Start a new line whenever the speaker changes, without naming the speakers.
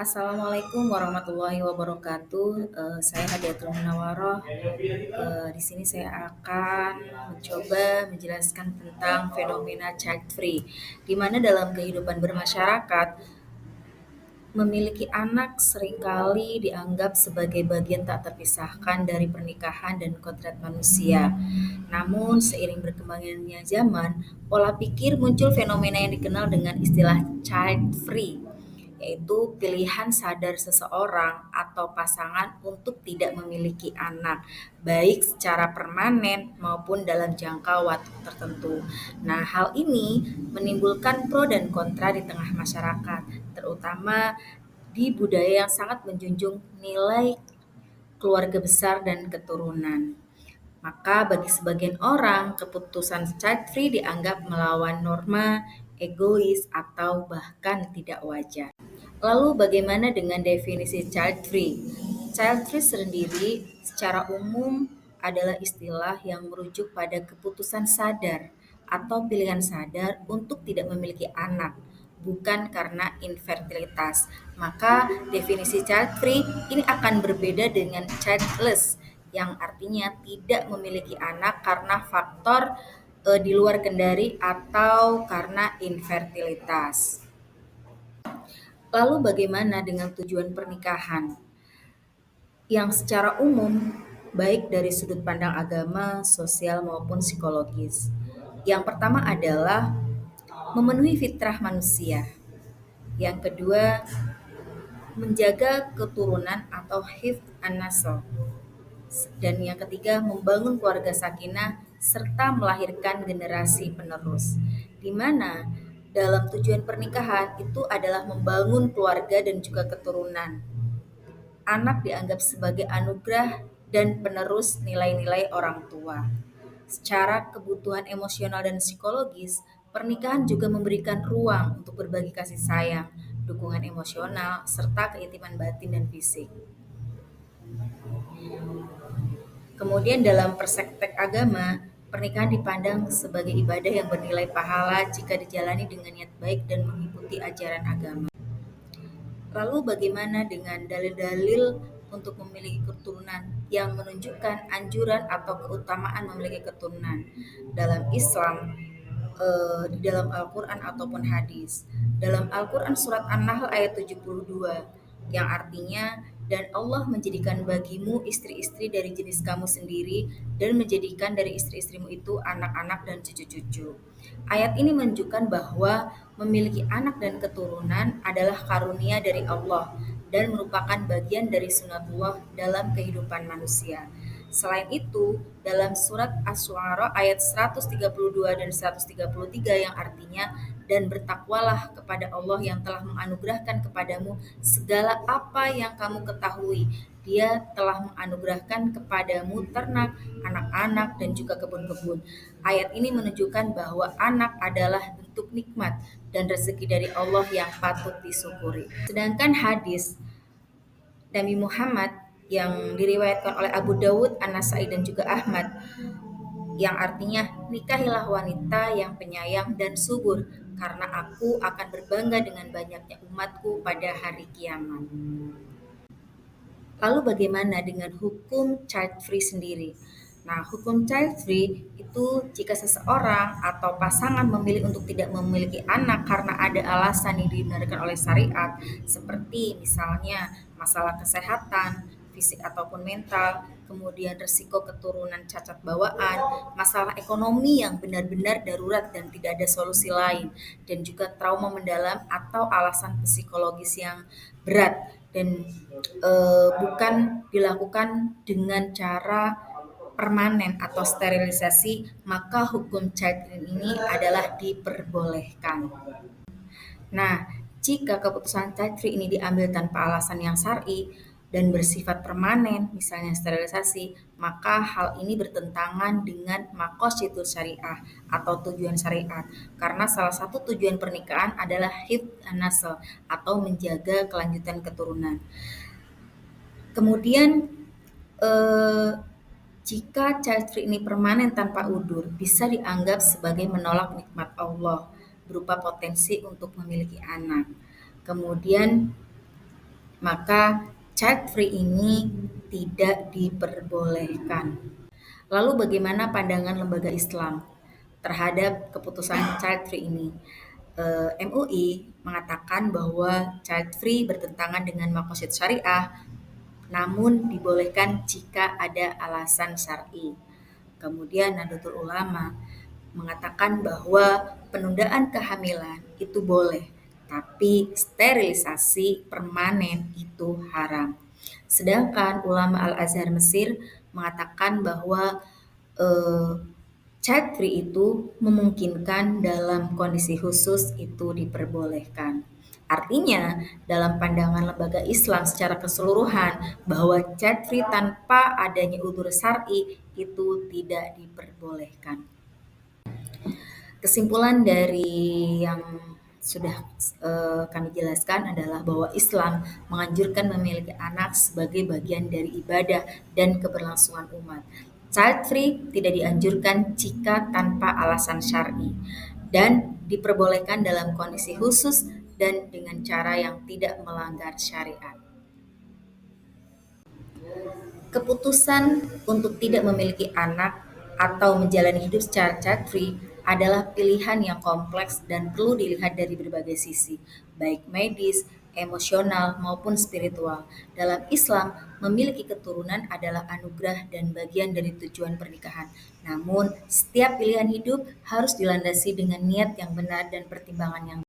Assalamualaikum warahmatullahi wabarakatuh. Saya Hadiatul Munawwaroh. Di sini saya akan mencoba menjelaskan tentang fenomena child free, di mana dalam kehidupan bermasyarakat memiliki anak seringkali dianggap sebagai bagian tak terpisahkan dari pernikahan dan kodrat manusia. Namun, seiring berkembangnya zaman, pola pikir muncul fenomena yang dikenal dengan istilah child free, yaitu pilihan sadar seseorang atau pasangan untuk tidak memiliki anak, baik secara permanen maupun dalam jangka waktu tertentu. Nah, hal ini menimbulkan pro dan kontra di tengah masyarakat, terutama di budaya yang sangat menjunjung nilai keluarga besar dan keturunan. Maka bagi sebagian orang, keputusan child free dianggap melawan norma, egois, atau bahkan tidak wajar. Lalu bagaimana dengan definisi child free? Child free sendiri secara umum adalah istilah yang merujuk pada keputusan sadar atau pilihan sadar untuk tidak memiliki anak, bukan karena infertilitas. Maka definisi child free ini akan berbeda dengan childless yang artinya tidak memiliki anak karena faktor di luar kendali atau karena infertilitas. Lalu bagaimana dengan tujuan pernikahan? Yang secara umum, baik dari sudut pandang agama, sosial maupun psikologis. Yang pertama adalah memenuhi fitrah manusia. Yang kedua, menjaga keturunan atau hifdz an-nasl. Dan yang ketiga, membangun keluarga sakinah serta melahirkan generasi penerus. Di mana dalam tujuan pernikahan itu adalah membangun keluarga dan juga keturunan. Anak dianggap sebagai anugerah dan penerus nilai-nilai orang tua. Secara kebutuhan emosional dan psikologis, pernikahan juga memberikan ruang untuk berbagi kasih sayang, dukungan emosional, serta keintiman batin dan fisik. Kemudian dalam perspektif agama, pernikahan dipandang sebagai ibadah yang bernilai pahala jika dijalani dengan niat baik dan mengikuti ajaran agama. Lalu bagaimana dengan dalil-dalil untuk memiliki keturunan yang menunjukkan anjuran atau keutamaan memiliki keturunan dalam Islam, di dalam Al-Quran ataupun hadis. Dalam Al-Quran surat An-Nahl ayat 72 yang artinya, dan Allah menjadikan bagimu istri-istri dari jenis kamu sendiri dan menjadikan dari istri-istrimu itu anak-anak dan cucu-cucu. Ayat ini menunjukkan bahwa memiliki anak dan keturunan adalah karunia dari Allah dan merupakan bagian dari sunatullah dalam kehidupan manusia. Selain itu, dalam surat Asy-Syu'ara ayat 132 dan 133 yang artinya, dan bertakwalah kepada Allah yang telah menganugerahkan kepadamu segala apa yang kamu ketahui. Dia telah menganugerahkan kepadamu ternak, anak-anak, dan juga kebun-kebun. Ayat ini menunjukkan bahwa anak adalah bentuk nikmat dan rezeki dari Allah yang patut disyukuri. Sedangkan hadis Nabi Muhammad yang diriwayatkan oleh Abu Dawud, An-Nasai dan juga Ahmad yang artinya, nikahilah wanita yang penyayang dan subur karena aku akan berbangga dengan banyaknya umatku pada hari kiamat. Lalu bagaimana dengan hukum child free sendiri? Nah, hukum child free itu jika seseorang atau pasangan memilih untuk tidak memiliki anak karena ada alasan yang dibenarkan oleh syariat, seperti misalnya masalah kesehatan, fisik ataupun mental, kemudian risiko keturunan cacat bawaan, masalah ekonomi yang benar-benar darurat dan tidak ada solusi lain, dan juga trauma mendalam atau alasan psikologis yang berat dan bukan dilakukan dengan cara permanen atau sterilisasi, maka hukum child free ini adalah diperbolehkan. Nah, jika keputusan child free ini diambil tanpa alasan yang syar'i dan bersifat permanen, misalnya sterilisasi, maka hal ini bertentangan dengan maqasidus syariah atau tujuan syariat. Karena salah satu tujuan pernikahan adalah hifdz an-nasl atau menjaga kelanjutan keturunan. Kemudian eh, jika child free ini permanen tanpa udur, bisa dianggap sebagai menolak nikmat Allah berupa potensi untuk memiliki anak. Kemudian maka child free ini tidak diperbolehkan. Lalu bagaimana pandangan lembaga Islam terhadap keputusan child free ini? MUI mengatakan bahwa child free bertentangan dengan maqasid syariah, namun dibolehkan jika ada alasan syar'i. Kemudian Nahdlatul Ulama mengatakan bahwa penundaan kehamilan itu boleh, tapi sterilisasi permanen itu haram. Sedangkan ulama Al-Azhar Mesir mengatakan bahwa eh, child free itu memungkinkan dalam kondisi khusus itu diperbolehkan. Artinya, dalam pandangan lembaga Islam secara keseluruhan bahwa child free tanpa adanya udzur syar'i itu tidak diperbolehkan. Kesimpulan dari yang sudah kami jelaskan adalah bahwa Islam menganjurkan memiliki anak sebagai bagian dari ibadah dan keberlangsungan umat. Child free tidak dianjurkan jika tanpa alasan syar'i dan diperbolehkan dalam kondisi khusus dan dengan cara yang tidak melanggar syariat. Keputusan untuk tidak memiliki anak atau menjalani hidup secara child free adalah pilihan yang kompleks dan perlu dilihat dari berbagai sisi, baik medis, emosional, maupun spiritual. Dalam Islam, memiliki keturunan adalah anugerah dan bagian dari tujuan pernikahan. Namun, setiap pilihan hidup harus dilandasi dengan niat yang benar dan pertimbangan yang